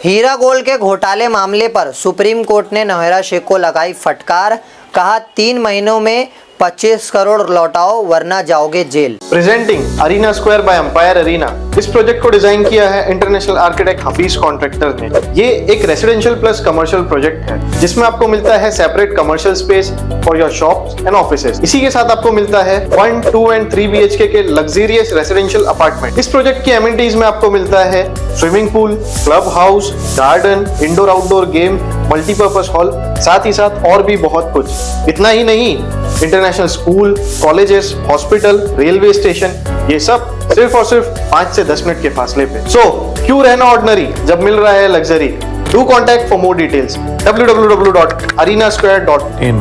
हीरा gold के घोटाले मामले पर सुप्रीम कोर्ट ने नौहेरा शेख को लगाई फटकार। कहा 3 महीनों में 25 करोड़ लौटाओ वरना जाओगे जेल। Presenting Arena Square by Empire Arena. इस प्रोजेक्ट को डिजाइन किया है इंटरनेशनल आर्किटेक्ट हफीज कॉन्ट्रैक्टर ने। ये एक रेसिडेंशियल प्लस कमर्शियल प्रोजेक्ट है जिसमें आपको मिलता है separate commercial space for your shops and offices. इसी के साथ आपको मिलता है 1, 2 एंड 3 BHK के लग्जरियस रेसिडेंशियल अपार्टमेंट। इस प्रोजेक्ट की एमिनिटीज में आपको मिलता है swimming pool, club house, garden, indoor outdoor game, multipurpose hall, साथ ही साथ और भी बहुत कुछ। इतना ही नहीं, international school, colleges, hospital, railway station, ये सब सिर्फ और सिर्फ 5 से 10 मिनट के फासले पे। सो क्यों रहना ऑर्डिनरी जब मिल रहा है luxury. Do contact for more details www.arenasquare.in।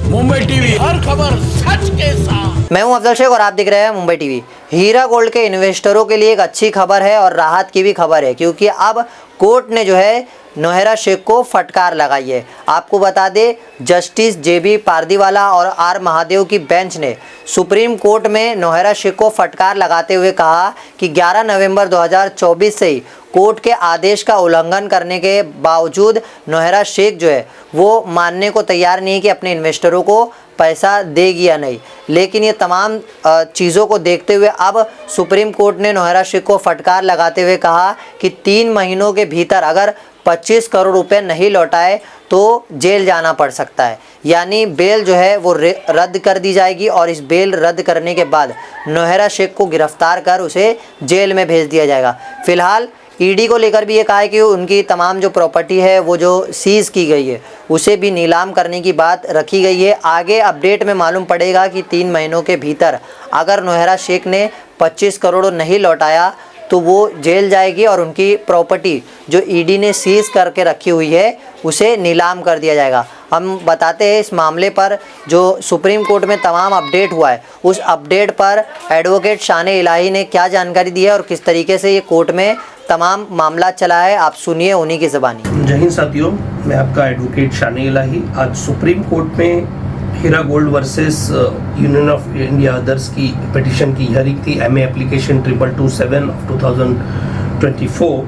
Mumbai TV, हर खबर सच के साथ। मैं हूं अफजल शेख और आप देख रहे हैं मुंबई टीवी। हीरा गोल्ड के इन्वेस्टरों के लिए एक अच्छी खबर है और राहत की भी खबर है, क्योंकि अब कोर्ट ने जो है नौहेरा शेख को फटकार लगाई है। आपको बता दें, जस्टिस JB पारदीवाला और R महादेव की बेंच ने सुप्रीम कोर्ट में नौहेरा शेख को फटकार लगाते हुए कहा कि 11 नवंबर 2024 से ही कोर्ट के आदेश का उल्लंघन करने के बावजूद नौहेरा शेख जो है वो मानने को तैयार नहीं है कि अपने इन्वेस्टरों को पैसा देगी या नहीं। लेकिन ये तमाम चीज़ों को देखते हुए अब सुप्रीम कोर्ट ने नौहेरा शेख को फटकार लगाते हुए कहा कि 3 महीनों के भीतर अगर 25 करोड़ रुपए नहीं लौटाए तो जेल जाना पड़ सकता है। यानी बेल जो है वो रद्द कर दी जाएगी और इस बेल रद्द करने के बाद नौहेरा शेख को गिरफ्तार कर उसे जेल में भेज दिया जाएगा। फिलहाल ED को लेकर भी ये कहा है कि उनकी तमाम जो प्रॉपर्टी है वो जो सीज़ की गई है उसे भी नीलाम करने की बात रखी गई है। आगे अपडेट में मालूम पड़ेगा कि 3 महीनों के भीतर अगर नौहेरा शेख ने 25 करोड़ नहीं लौटाया तो वो जेल जाएगी और उनकी प्रॉपर्टी जो ED ने सीज़ करके रखी हुई है उसे नीलाम कर दिया जाएगा। हम बताते हैं इस मामले पर जो सुप्रीम कोर्ट में तमाम अपडेट हुआ है, उस अपडेट पर एडवोकेट शान-ए इलाही ने क्या जानकारी दी है और किस तरीके से ये कोर्ट में तमाम मामला चला है। आप सुनिए उन्हीं की ज़बानी। जय हिंद साथियों, मैं आपका एडवोकेट शान-ए इलाही। आज सुप्रीम कोर्ट में Heera gold versus union of India others की पिटीशन की हियरिंग थी, MA एप्लीकेशन 2227 ऑफ 2024।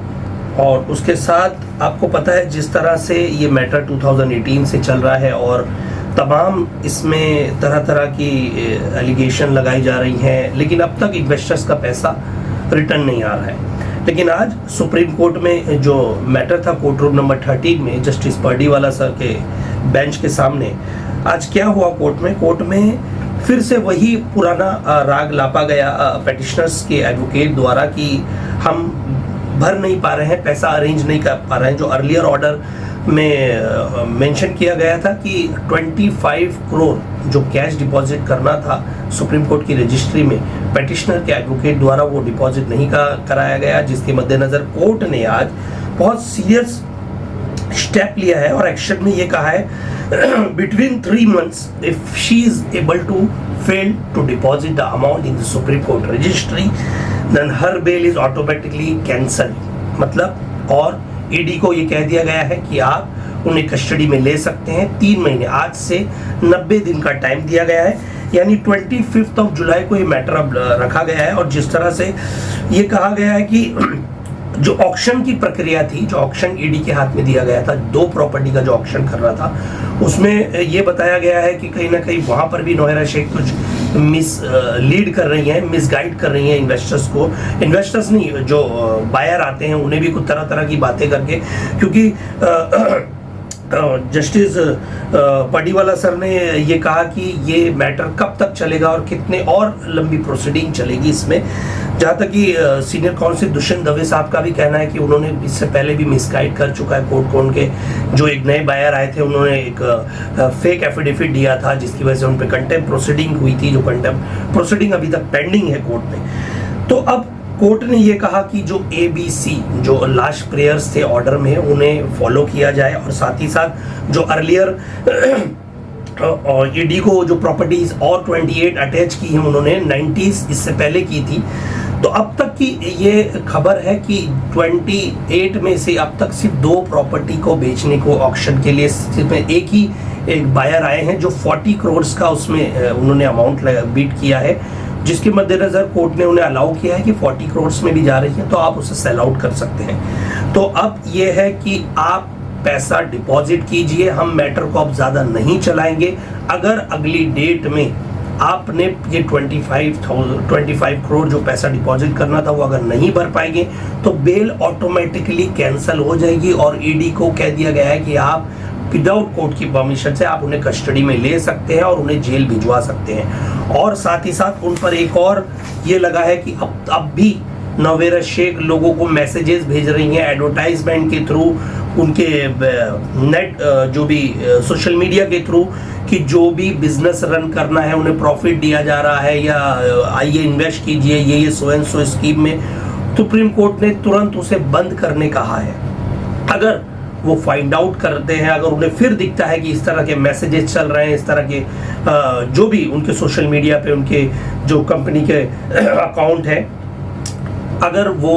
और उसके साथ आपको पता है जिस तरह से ये मैटर 2018 से चल रहा है और तमाम इसमें तरह तरह की एलिगेशन लगाई जा रही हैं, लेकिन अब तक इन्वेस्टर्स का पैसा रिटर्न नहीं आ रहा है। लेकिन आज सुप्रीम कोर्ट में जो मैटर था कोर्ट रूम नंबर 13 में जस्टिस पारदीवाला सर के बेंच के सामने, आज क्या हुआ कोर्ट में फिर से वही पुराना राग लापा गया पेटिशनर्स के एडवोकेट द्वारा कि हम भर नहीं पा रहे हैं, पैसा अरेंज नहीं कर पा रहे हैं। जो अर्लियर ऑर्डर में मेंशन किया गया था कि 25 करोड़ जो कैश डिपॉजिट करना था सुप्रीम कोर्ट की रजिस्ट्री में, पेटिशनर के एडवोकेट द्वारा वो डिपॉजिट नहीं कराया गया, जिसके मद्देनज़र कोर्ट ने आज बहुत सीरियस स्टेप लिया है और एक्शन में ये कहा है between 3 months if she is able to fail to deposit the amount in the Supreme Court registry then her bail is automatically cancel. मतलब और ED को ये कह दिया गया है कि आप उन्हें कस्टडी में ले सकते हैं 3 महीने, आज से 90 दिन का टाइम दिया गया है। यानी 25 जुलाई को ये मैटर अब रखा गया है। और जिस तरह से ये कहा गया है कि जो ऑक्शन की प्रक्रिया थी, जो ऑक्शन ED के हाथ में दिया गया था, 2 प्रॉपर्टी का जो ऑक्शन कर रहा था, उसमें ये बताया गया है कि कहीं ना कहीं वहां पर भी नौहेरा शेख कुछ लीड कर रही हैं, मिसगाइड कर रही हैं इन्वेस्टर्स को। इन्वेस्टर्स नहीं, जो बायर आते हैं उन्हें भी कुछ तरह तरह की बातें करके, क्योंकि जस्टिस पारदीवाला सर ने ये कहा कि ये मैटर कब तक चलेगा और कितने और लंबी प्रोसीडिंग चलेगी इसमें। जहाँ तक कि सीनियर काउंसिल दुष्यंत दवे साहब का भी कहना है कि उन्होंने इससे पहले भी मिसगाइड कर चुका है कोर्ट को। उनके जो एक नए बायर आए थे उन्होंने एक फेक एफिडेविट दिया था जिसकी वजह से उन पर कंटेम्प्ट प्रोसीडिंग हुई थी, जो कंटेम्प्ट प्रोसीडिंग अभी तक पेंडिंग है कोर्ट में। तो अब कोर्ट ने ये कहा कि जो ABC जो लास्ट प्रेयर्स थे ऑर्डर में उन्हें फॉलो किया जाए और साथ ही साथ जो अर्लियर ED को जो प्रॉपर्टीज और 28 अटैच की हैं उन्होंने 90s इससे पहले की थी। तो अब तक की ये खबर है कि 28 में से अब तक सिर्फ 2 प्रॉपर्टी को बेचने को ऑक्शन के लिए सिर्फ एक बायर आए हैं जो 40 करोड़ का उसमें उन्होंने अमाउंट बीट किया है। जिसके मद्देनजर कोर्ट ने उन्हें अलाउ किया है कि 40 करोड़ में भी जा रही है तो आप उसे सेल आउट कर सकते हैं। तो अब ये है कि आप पैसा डिपॉजिट कीजिए, हम मैटर को अब ज्यादा नहीं चलाएंगे। अगर अगली डेट में आपने ये 25 करोड़ जो पैसा डिपॉजिट करना था वो अगर नहीं भर पाएंगे तो बेल ऑटोमेटिकली कैंसिल हो जाएगी और ईडी को कह दिया गया है कि आप विदाउट कोर्ट की परमिशन से आप उन्हें कस्टडी में ले सकते हैं और उन्हें जेल भिजवा सकते हैं। और साथ ही साथ उन पर एक और ये लगा है कि अब भी नवेरा शेख लोगों को मैसेजेस भेज रही हैं एडवर्टाइजमेंट के थ्रू, उनके नेट जो भी सोशल मीडिया के थ्रू, कि जो भी बिजनेस रन करना है उन्हें प्रॉफिट दिया जा रहा है या आइए इन्वेस्ट कीजिए ये सो एंड सो स्कीम में। सुप्रीम कोर्ट ने तुरंत उसे बंद करने कहा है। अगर वो फाइंड आउट करते हैं, अगर उन्हें फिर दिखता है कि इस तरह के मैसेजेस चल रहे हैं, इस तरह के जो भी उनके सोशल मीडिया पे उनके जो कंपनी के अकाउंट है, अगर वो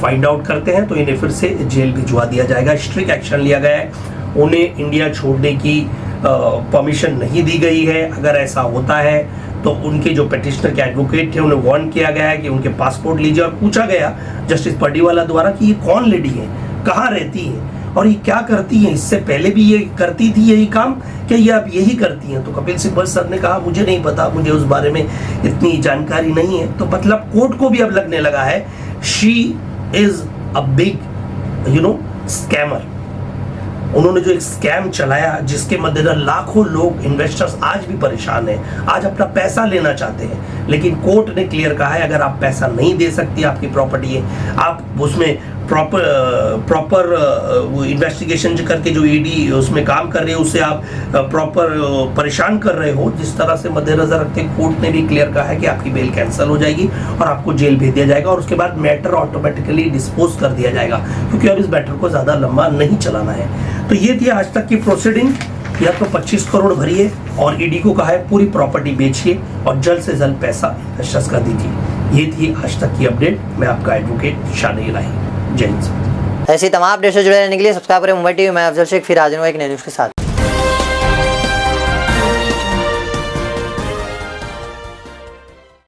फाइंड आउट करते हैं तो इन्हें फिर से जेल भिजवा दिया जाएगा। स्ट्रिक्ट एक्शन लिया गया है, उन्हें इंडिया छोड़ने की परमिशन नहीं दी गई है। अगर ऐसा होता है तो उनके जो पिटिशनर के एडवोकेट थे उन्हें वार्न किया गया है कि उनके पासपोर्ट लीजिए, और पूछा गया जस्टिस पर्डीवाला द्वारा कि ये कौन लेडी है, कहाँ रहती है और ये क्या करती है, इससे पहले भी ये करती थी यही काम, क्या ये अब यही करती हैं? तो कपिल सिब्बल सर ने कहा मुझे नहीं पता, मुझे उस बारे में इतनी जानकारी नहीं है। तो मतलब कोर्ट को भी अब लगने लगा है she is a big scammer. उन्होंने जो एक स्कैम चलाया जिसके मद्देनजर लाखों लोग इन्वेस्टर्स आज भी परेशान हैं, आज अपना पैसा लेना चाहते हैं, लेकिन कोर्ट ने क्लियर कहा है अगर आप पैसा नहीं दे सकती, आपकी प्रॉपर्टी है, आप उसमें प्रॉपर इन्वेस्टिगेशन करके जो ईडी उसमें काम कर रहे हो उसे आप प्रॉपर परेशान कर रहे हो, जिस तरह से मद्देनजर रखते कोर्ट ने भी क्लियर कहा है कि आपकी बेल कैंसिल हो जाएगी और आपको जेल भेज दिया जाएगा और उसके बाद मैटर ऑटोमेटिकली डिस्पोज कर दिया जाएगा, क्योंकि अब इस मैटर को ज्यादा लंबा नहीं चलाना है। तो ये थी आज तक की प्रोसीडिंग। या तो 25 करोड़ भरिए और ईडी को कहा है पूरी प्रॉपर्टी बेचिए और जल्द से जल्द पैसा इन्वेस्टर्स का दीजिए। ये थी आज तक की अपडेट। मैं आपका एडवोकेट शानी इलाही। जय हिंद। ऐसी तमाम अपडेट से जुड़े रहने के लिए सब्सक्राइब करें मुंबई टीवी। मैं अफजल शेख, फिर हाजिर हूँ एक नई न्यूज़ के साथ।